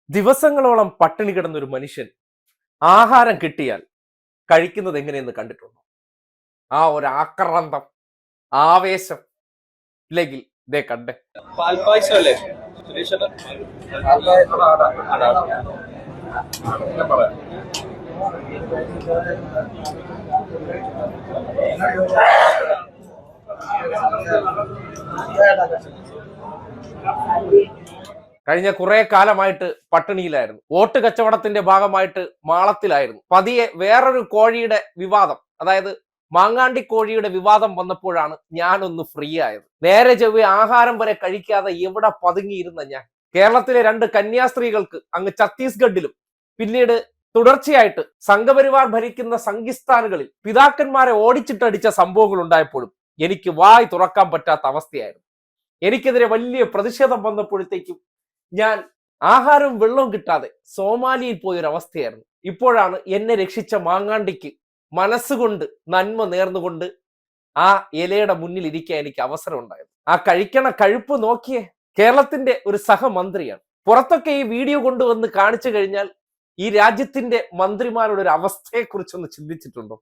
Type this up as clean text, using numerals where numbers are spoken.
ദിവസങ്ങളോളം പട്ടിണി കിടന്ന ഒരു മനുഷ്യൻ ആഹാരം കിട്ടിയാൽ കഴിക്കുന്നത് എങ്ങനെയെന്ന് കണ്ടിട്ടുണ്ടോ? ആ ഒരു ആക്രാന്തം, ആവേശം ഇല്ലെങ്കിൽ ഇതേ കണ്ടേ. പാൽപ്പായസമല്ലേ സുരേഷേട്ടാ? കഴിഞ്ഞ കുറെ കാലമായിട്ട് പട്ടിണിയിലായിരുന്നു. വോട്ട് കച്ചവടത്തിന്റെ ഭാഗമായിട്ട് മാളത്തിലായിരുന്നു. പതിയെ വേറൊരു കോഴിയുടെ വിവാദം, അതായത് മാങ്ങാണ്ടി കോഴിയുടെ വിവാദം വന്നപ്പോഴാണ് ഞാനൊന്ന് ഫ്രീ ആയത്. നേരെ ചൊവ്വെ ആഹാരം വരെ കഴിക്കാതെ എവിടെ പതുങ്ങിയിരുന്ന ഞാൻ കേരളത്തിലെ 2 കന്യാസ്ത്രീകൾക്ക് അങ്ങ് ഛത്തീസ്ഗഡിലും പിന്നീട് തുടർച്ചയായിട്ട് സംഘപരിവാർ ഭരിക്കുന്ന സംഘിസ്ഥാനുകളിൽ പിതാക്കന്മാരെ ഓടിച്ചിട്ടടിച്ച സംഭവങ്ങൾ ഉണ്ടായപ്പോഴും എനിക്ക് വായ് തുറക്കാൻ പറ്റാത്ത അവസ്ഥയായിരുന്നു. എനിക്കെതിരെ വലിയ പ്രതിഷേധം വന്നപ്പോഴത്തേക്കും ഞാൻ ആഹാരവും വെള്ളവും കിട്ടാതെ സോമാലിയിൽ പോയൊരവസ്ഥയായിരുന്നു. ഇപ്പോഴാണ് എന്നെ രക്ഷിച്ച മാങ്ങാണ്ടിക്ക് മനസ്സുകൊണ്ട് നന്മ നേർന്നുകൊണ്ട് ആ ഇലയുടെ മുന്നിൽ ഇരിക്കാൻ എനിക്ക് അവസരം ഉണ്ടായത്. ആ കഴിക്കണ കഴിപ്പ് നോക്കിയേ. കേരളത്തിന്റെ ഒരു സഹമന്ത്രിയാണ്. പുറത്തൊക്കെ ഈ വീഡിയോ കൊണ്ടുവന്ന് കാണിച്ചു കഴിഞ്ഞാൽ ഈ രാജ്യത്തിന്റെ മന്ത്രിമാരുടെ ഒരു അവസ്ഥയെ കുറിച്ചൊന്ന് ചിന്തിച്ചിട്ടുണ്ടോ?